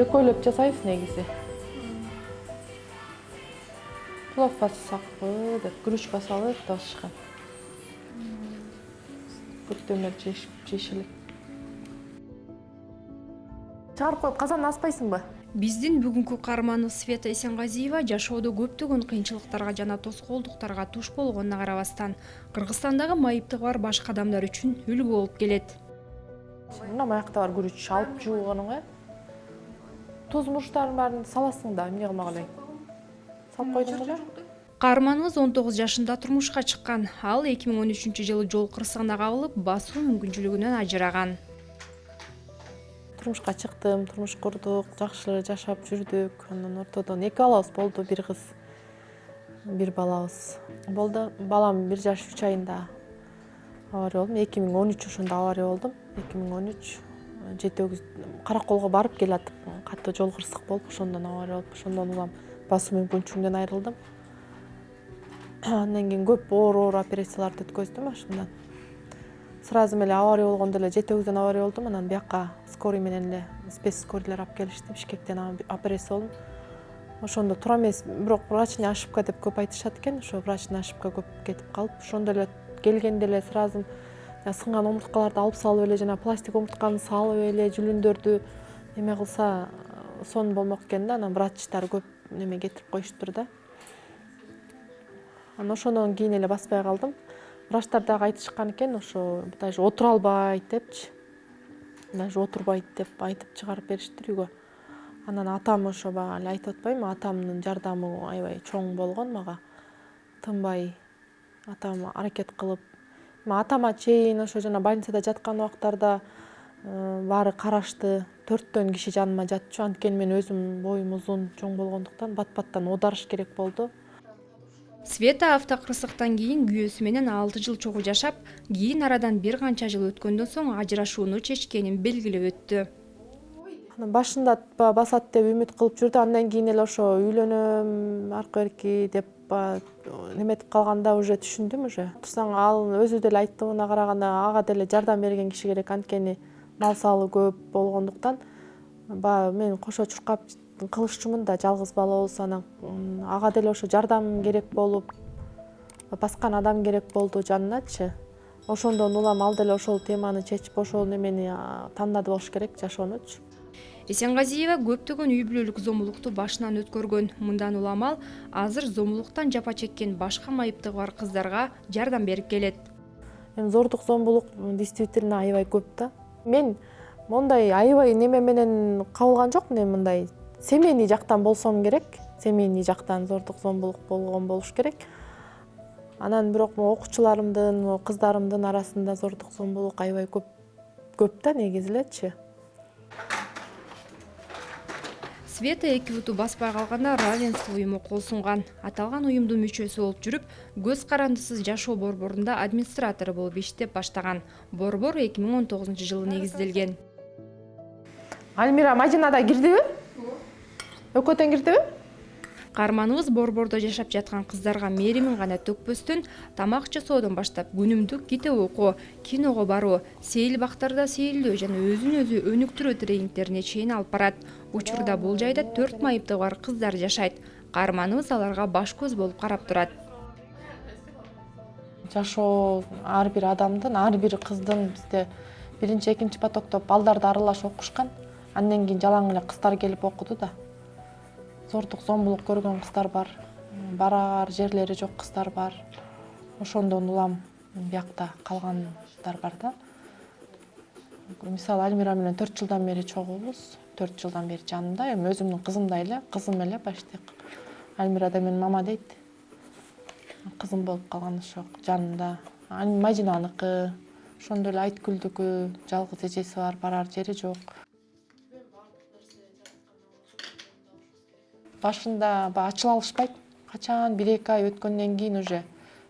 экөөлөп жасайбыз негизи. Плов бассакпы деп күрүчкө салып башка. Бүттөмөр жешилик. Чыгарып коюп казандан аспайсыңбы? Биздин бүгүнкү каарманыбыз Света Эсенгазиева жашоодо көптөгөн кыйынчылыктарга жана тоскоолдуктарга туш болгонуна карабастан Кыргызстандагы майыптыгы бар башка адамдар үчүн үлгү болуп келет. Мына маякта бар күрүч алып жууганыңа туз муштардын баарын саласың да, эмне кылмак элең. Салып койдуңбу да? Каарманыбыз 19 жашында турмушка чыккан. Ал 2013-жылы жол кырсыгына кабылып, басуу мүмкүнчүлүгүнөн ажыраган. Турмушка чыктым, турмуш курдук, жакшы жашап жүрдүк. Андан ортодон 2 балабыз болду, бир кыз, бир балабыз болду. Балам 1 жаш 3 айында авария болдум. 2013 ошондо авария болдум. 2013 жетегиз Караколго барып келатып, катуу жол кырсык болуп, ошондон авария болуп, ошондон улам басуу мүмкүнчүлүгүнөн айрылдым. Андан кийин көп оор операцияларды өткөздүм ошондон. Сразу эле авария болгондо эле жетегизден авария болдум. Анан бияка скорый менен эле спец скорыйлар алып келишти. Бишкектен операция болдум. Ошондо туура эмес, бирок врачная ошибка деп көп айтышат экен. Ошо врачная ошибка көп кетип калып, ошондо эле келгенде эле сразу сынган омурткаларды алып салып эле жана пластик омуртканы салып эле жүлүндөрдү эме кылса сон болмок экен да. Анан врачтар көп неме кетирип коюштур да. Анан ошондон кийин эле баспай калдым. Врачтар дагы айтышкан экен, ошо даже отура албайт депчи. Даже отурбайт деп айтып чыгарып бериштир үйгө. Анан атам ошо бага эле айтып атпаймынбы, атамдын жардамы аябай чоң болгон мага. Тынбай атам аракет кылып, атама чейин ошо жана больницада жаткан убактарда баары карашты. 4төн киши жаныма жатчу. Анткени мен өзүм боюм узун, чоң болгондуктан бат-баттан оодарыш керек болду. Света автокырсыктан кийин күйөөсү менен 6 жыл чогуу жашап, кийин арадан бир канча жыл өткөндөн соң ажырашууну чечкенин белгилеп өттү. Башында басат деп үмүт кылып жүрдү. Андан кийин эле ошо үйлөнөм, аркы берки деп неметип калганда уже түшүндүм уже. Турсаң ал өзү деле айттыгына караганда ага деле жардам берген киши керек. Анткени мал салы көп болгондуктан мен кошо чуркап кылышчумун да, жалгыз бала болсо анан ага деле ошо жардам керек болуп, баскан адам керек болду жаныначы. Ошондон улам ал деле ошол теманы чечип, ошол немени тандады болуш керек, жашоонучу. Эсенгазиева көптөгөн үй бүлөлүк зомбулукту башынан өткөргөн. Мындан улам ал азыр зомбулуктан жапа чеккен башка майыптыгы бар кыздарга жардам берип келет. Зордук, зомбулук действительно аябай көп да. Мен мондай аябай неме менен кабылган жокмун, мындай семейный жактан болсом керек. Семейный жактан зордук, зомбулук болгон болуш керек. Анан бирок окуучуларымдын, кыздарымдын арасында зордук, зомбулук аябай көп да негизи элечи. Света 2 буту баспай калганда равенство уюму кол сунган. Аталган уюмдун мүчөсү болуп жүрүп, көз карандысыз жашоо борборунда администратору болуп иштеп баштаган. Борбор 2019-жылы негизделген. Альмира Мадинада кирдиби? Өкөтөн кирдиби? Каарманыбыз борбордо жашап жаткан кыздарга мээримин гана төкпөстөн тамак жасоодон баштап күнүмдүк китеп окуу, киного баруу, сейил бактарда сейилдөө жана өзүн өзү өнүктүрүү тренингтерине чейин алып барат. Учурда бул жайда 4 майыптыгы бар кыздар жашайт. Каарманыбыз аларга баш көз болуп карап турат. Жашоо ар бир адамдын, ар бир кыздын бизде биринчи, экинчи потокто балдарды аралаш окушкан. Андан кийин жалаң эле кыздар келип окуду да. Зордук, зомбулук көргөн кыздар бар, бараар жерлери жок кыздар бар. Ошондон улам биякта калгандар бар да. Мисалы Альмира менен 4 жылдан бери чогуубуз. 4 жылдан бери жанымда, эми өзүмдүн кызымдай эле, кызым эле почти. Альмира да менин мама дейт. Кызым болуп калган ошо жанымда. Мадинаныкы, ошондой эле Айткүлдүкү, жалгыз эжеси бар, бараар жери жок. Башында ачыла алышпайт. Качан 1-2 ай өткөндөн кийин уже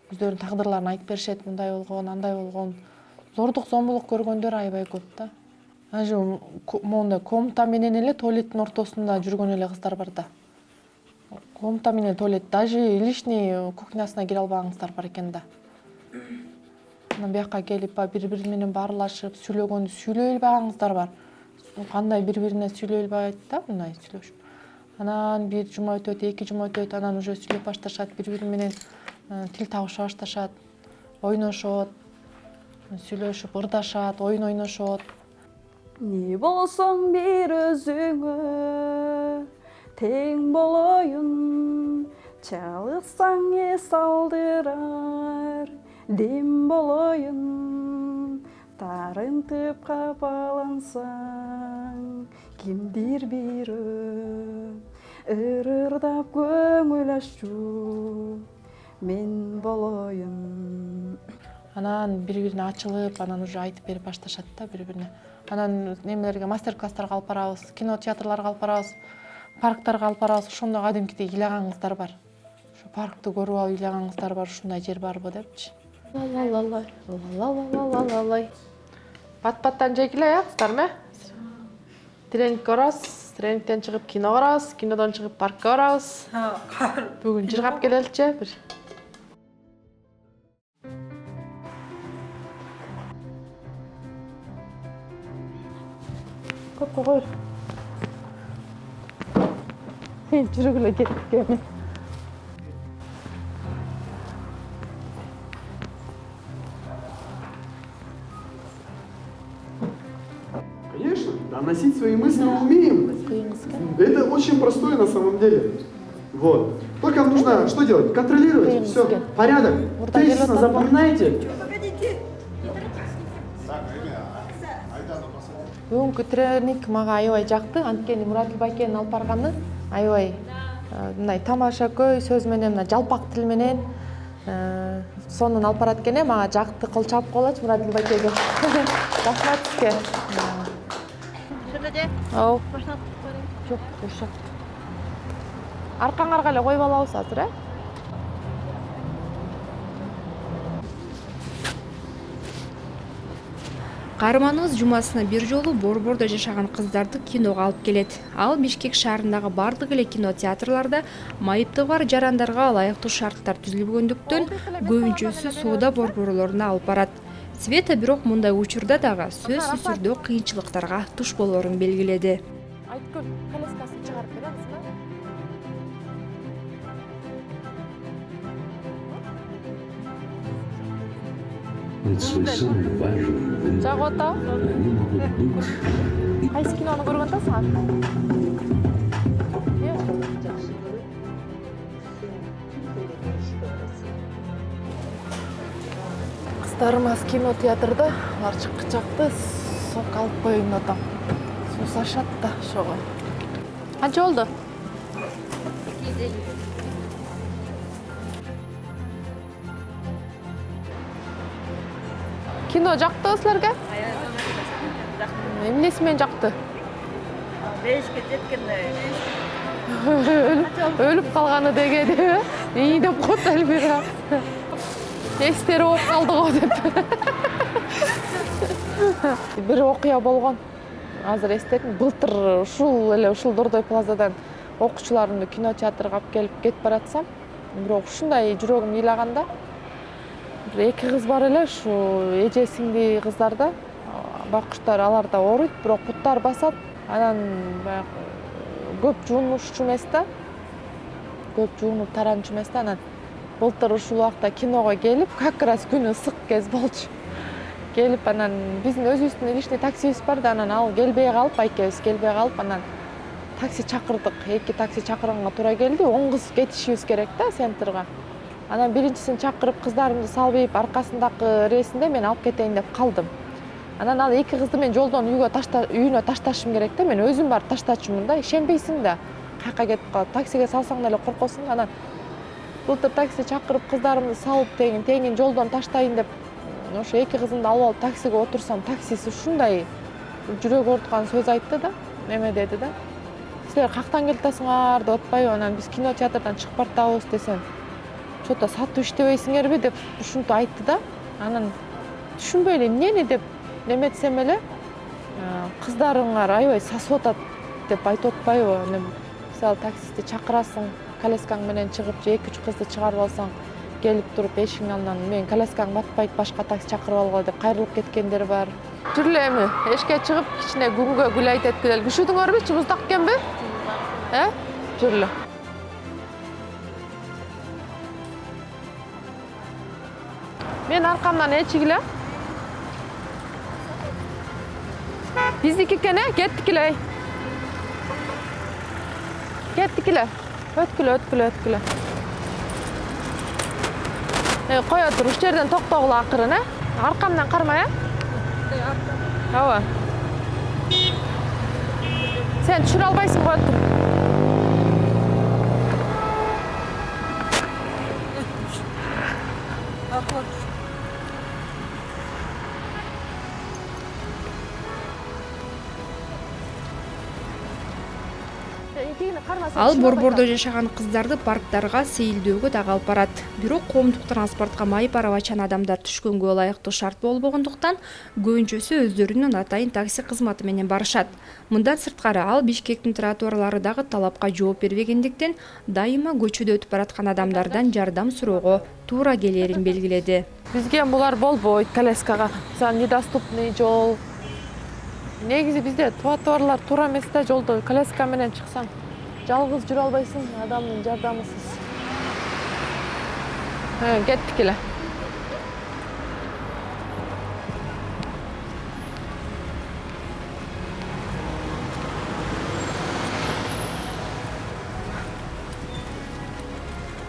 өздөрүнүн тагдырларын айтып беришет. Мындай болгон, андай болгон. Зордук, зомбулук көргөндөр аябай көп да. Даже мондай комната менен эле туалеттин ортосунда жүргөн эле кыздар бар да. Комната менен туалет, даже лишний кухнясына кире албаган кыздар бар экен да. Анан бияка келип бири-бири менен баарлашып, сүйлөгөндү сүйлөй албаган кыздар бар. кандай бири-бирине сүйлөй албайт да, мындай сүйлөшүп. Анан бир жума өтөт, 2 жума өтөт, анан уже сүйлөп башташат, бири-бири менен тил табыша башташат, ойношот, сүйлөшүп, ырдашат, ойун ойношот. Не болсоң бир өзүңө тең болоюн, чалыксаң эс алдырар, дем болоюн, тарынтып капалансаң, кимдир бирөө ырырдап көңүл ачуу, мен болоюн. Анан бири-бирине ачылып, анан уже айтып берип башташат да бири-бирине. Анан немелерге мастер-класстарга алып барабыз, кино театрларга алып барабыз, парктарга алып барабыз. Ошондо кадимкидей ыйлаган кыздар бар. Ошо паркты көрүп алып ыйлаган кыздар бар, ушундай жер барбы депчи. Лалалалалай. Пат-паттан жегиле я кыздармы? Тренингке барабыз, тренингтен чыгып кино карабыз, кинодон чыгып паркка барабыз. Бүгүн жыргап келеличи бир. Көпкө койор. Жүргүлө кеттик эми. Конечно, доносить свои мысли мы умеем. Это очень простое на самом деле. Вот. Только нужно что делать? Контролировать. Все. Порядок. Тезисно запоминайте. Бүгүнкү тренинг мага аябай жакты. Анткени Муратил байкенин алып барганы аябай мындай тамаша көй сөз менен, мына жалпак тил менен сонун алып барат экен. Мага жакты, кол чабып коелочу Муратил байкеге. Рахмат сизге. Шөреде? Оо. Баштап көрөйүн. Жок, ошо. Аркаңарга эле коюп алабыз азыр, э? Каарманыбыз жумасына бир жолу Борбордо жашаган кыздарды киного алып келет. Ал Бишкек шаарындагы бардык эле кино театрларда майыпты бар жарандарга ылайыктуу шарттар түзүлбөгөндүктөн көбүнчөсү соода борборлоруна алып барат. Света бирок мындай учурда дагы сөзсүз түрдө кыйынчылыктарга туш болорун белгиледи. Айткүл, коляскасын чыгарып бересизби? Ведь свой самый важный выбор Жагота. они могут быть. Кайсы кинону көргөн атасың? Кыздарымыз кино театрда, алар чыкчакты сок алып коеюн деп атам. Сусашат да ошого. Канча болду? Кино жактыбы силерге? Эмнеси менен жакты? 5-ке жеткенде. Өлүп калганы дегеди. İyi деп коет Эльвира. Эстери болуп калды го деп. Бир окуя болгон. Азыр эстедим. Былтыр ушул Дордой плазадан окуучуларымды кино театрга алып келип кетип баратсам, бирок ушундай жүрөгүм ыйлаганда, бир эки кыз бар эле, ушу эже сиңди кыздар да, бакыштар, алар да ооруйт, бирок буттар басат. Анан баягы көп жуунушчу эмес да. Көп жуунуп таранчу эмес да. Анан былтыр ушул убакта киного келип, как раз күнү ысык кез болчу. Келип анан биздин өзүбүздүн личный таксибиз бар да, анан ал келбей калып, байкебиз келбей калып, анан такси чакырдык. 2 такси чакырганга туура келди. 10 кыз кетишибиз керек да центрга. Анан биринчисин чакырып кыздарымды салбайып, аркасындагы рейсинде мен алып кетейин деп калдым. Анан ал 2 кызды мен жолдон үйүнө ташташым керек да. Мен өзүм барып таштачумун да. Ишенбейсиң да. Каяка кетип калат. Таксиге салсаң деле коркосуң. Анан былтыр такси чакырып кыздарымды салып тегин жолдон таштайын деп ошо 2 кызымды алып алып таксиге отурсам, таксиси ушундай жүрөк ооруткан сөз айтты да. Неме деди да. Силер кактан келип атасыңар деп атпайбы? Анан биз кино театрдан чыгып бартабыз десем, чото сатуу иштебейсиңерби деп ушинтип айтты да. Анан түшүнбөй эле эмнени деп неметсем эле, кыздарыңар аябай сасып атат деп айтып атпайбы? Мисалы таксисти чакырасың, коляскаң менен чыгып, же 2-3 кызды чыгарып алсаң, келип туруп эшиктин алдынан мен коляскаң батпайт, башка такси чакырып алгыла деп кайрылып кеткендер бар. Жүр эле эми эшикке чыгып кичине күнгө гүл айтып келели. Күшүдүңөрбү? Уздак экенби? Жүр эле. Мен аркамдан эчигиле. Биздики экен, кеттик эле. Кеттик эле. Өткүлө. Коя тур, ушул жерден токтогула акырын, Аркамдан карма, Ооба. Сен түшүрө албайсың, коя тур. Ал борбордо жашаган кыздарды парктарга сейилдөөгө дагы алып барат. Бирок коомдук транспортко майып арабачан адамдар түшкөнгө ылайыктуу шарт болбогондуктан көбүнчөсү өздөрүнүн атайын такси кызматы менен барышат. Мындан сырткары ал Бишкектин тротуарлары дагы талапка жооп бербегендиктен дайыма көчөдө өтүп бараткан адамдардан жардам суроого туура келерин белгиледи. Бизге булар болбойт коляскага. Мисалы, недоступный жол. Негизи бизде тротуарлар туура эмес да, жолдо коляска менен чыксаң жалгыз жүрө албайсың, адамдын жардамысыз. Кеттик эле.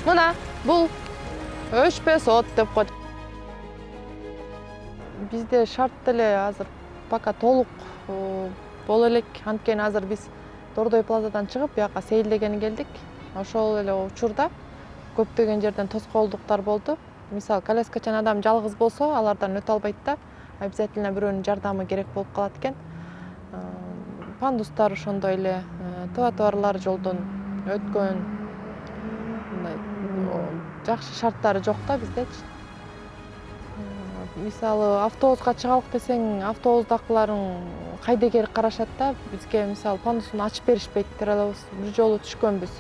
Мына бул өчпөс от деп коет. Бизде шарт деле азыр пока толук боло элек. Анткени азыр биз Дордой плазадан чыгып, бияка сейилдегени келдик. Ошол эле учурда көптөгөн жерден тоскоолдуктар болду. Мисалы, коляскачан адам жалгыз болсо, алардан өтө албайт да. Обязательно бирөөнүн жардамы керек болуп калат экен. Пандустар ошондой эле, тротуарлар жолдон өткөн жакшы шарттары жок да биздечи. Мисалы, автобуска чыгалык десең, автобустакыларың кайдыгер карашат да. Бизге мисалы пандусун ачып беришпейт. Бир жолу түшкөнбүз.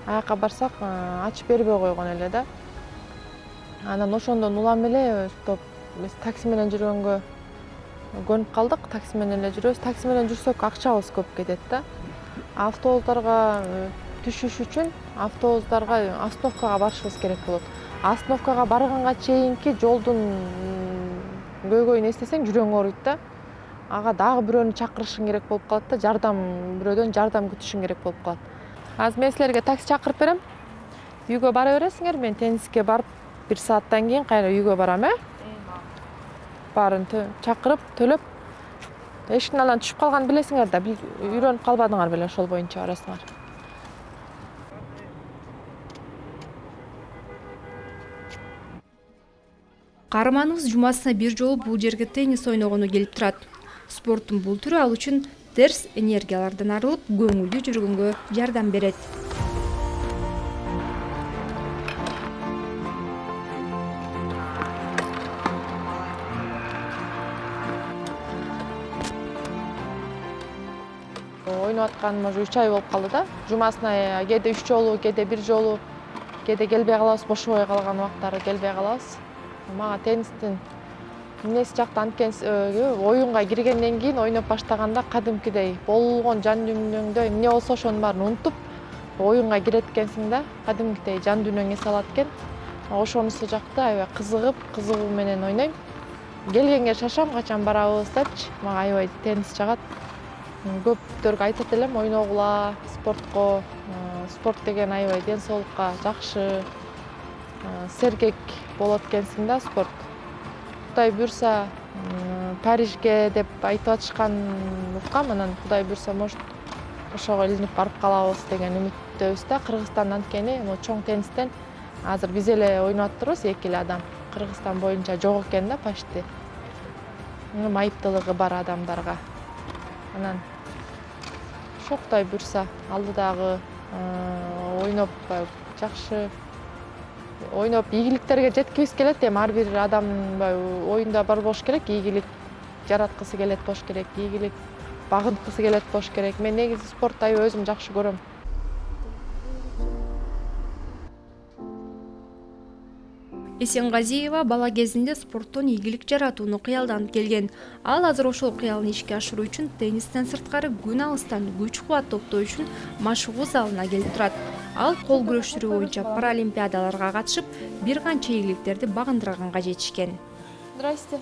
Аяка барсак, ачып бербей койгон эле да. Анан ошондон улам эле биз такси менен жүргөнгө көнүп калдык. Такси менен эле жүрөбүз. Такси менен жүрсөк акчабыз көп кетет да. Автобустарга түшүш үчүн автобустарга остановкага барышыбыз керек болот. Остановкага барганга чейинки жолдун көйгөйүн эстесең жүрөң ооруйт да. Ага дагы бирөөнү чакырышың керек болуп калат да, бирөөдөн жардам күтүшүң керек болуп калат. Азыр мен силерге такси чакырып берем. Үйгө бара бересиңер, мен тенниске барып 1 сааттан кийин кайра үйгө барам, Барын чакырып, төлөп, эшиктин алдынан түшүп калганын билесиңер да, үйрөнүп калбадыңар беле, ошол боюнча барасыңар. Каарманыбыз жумасына бир жолу бул жерге теннис ойногону келип турат. Спорттун бул түрү ал үчүн терс энергиялардан арылып, көңүлдүү жүргөнгө жардам берет. Ойноп атканым уже 3 ай болуп калды да. Жумасына кээде 3 жолу, кээде 1 жолу, кээде келбей калабыз, бошобой калган убактары келбей калабыз. Мага теннистин эмнеси жакты, анткени оюнга киргенден кийин ойноп баштаганда кадимкидей болгон жан дүйнөңдө эмне болсо ошонун баарын унутуп оюнга кирет экенсиң да, кадимкидей жан дүйнөң эс алат экен. Ошонусу жакты, аябай кызыгуу менен ойнойм. Келгенге шашам, качан барабыз депчи. Мага аябай теннис жагат. Көптөргө айтат элем, ойногула спортко. Спорт деген аябай ден соолукка жакшы, сергек болот экенсиң да спорт. Кудай буйрса Парижге деп айтып атышкан уккам, анан Кудай буйрса может ошого илинип барып калабыз деген үмүттөбүз да. Кыргызстан анткени чоң теннистен азыр биз эле ойноп атырбыз, 2 эле адам. Кыргызстан боюнча жок экен да почти. Майыптылыгы бар адамдарга. Анан ошо Кудай буйрса алдыдагы ойноп жакшы ойноп ийгиликтерге жеткибиз келет. Эми ар бир адам оюнда бар болуш керек, ийгилик жараткысы келет болуш керек, ийгилик багынткысы келет болуш керек. Мен негизи спортту аябай өзүм жакшы көрөм. Эсенғазиева бала кезинде спорттон ийгилик жаратууну кыялданып келген. Ал азыр ошол кыялын ишке ашыруу үчүн теннистен сырткары күн алыстан күч кубат топтоо үчүн машыгуу залына келип турат. Ал кол күрөштүрүү боюнча паралимпиадаларга катышып, бир канча ийгиликтерди багындырганга жетишкен. Здрасте.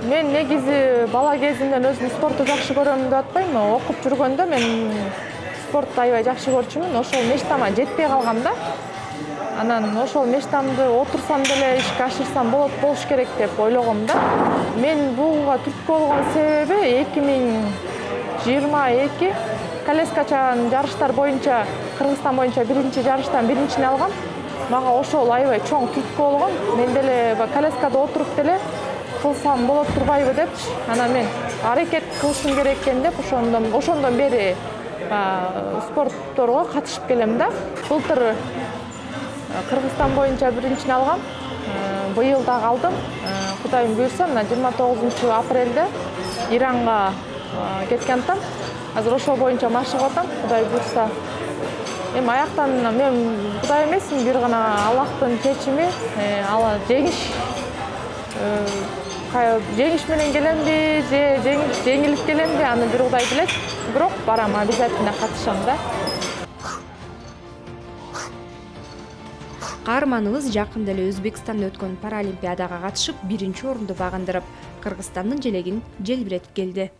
Мен негизи бала кезимден өзүм спортту жакшы көрөм деп атпайм. Окуп жүргөндө мен спортты аябай жакшы көрчүмүн. Ошол мечтама жетпей калгам да. Анан ошол мечтамды отурсам деле ишке ашырсам болуш керек деп ойлогом да. Мен буга түрткү болгон себеби 2022 коляскачан жарыштар боюнча Кыргызстан боюнча биринчи жарыштан биринчини алгам. Мага ошол аябай чоң түрткү болгон. Мен деле коляскада отуруп деле кылсам болот турбайбы депчи. Анан мен аракет кылышым керек экен деп ошондон бери спортторго катышып келем да. Былтыр Кыргызстан боюнча биринчини алгам. Быйыл дагы алдым. Кудайым буйрса, мына 29 апрелде Иранга кеткен атам. Азыр ошол боюнча машыгып атам, Кудай буйрса. Эми аяктан мен Кудай эмесмин, бир гана Аллахтын чечими, ала жеңиш менен келемби, же жеңилип келемби, аны бир Кудай билет. Бирок барам, обязательно катышам да. Каарманыбыз жакында эле Өзбекстанда өткөн паралимпиадага катышып, биринчи орунду багындырып, Кыргызстандын желегин желбиретип келди.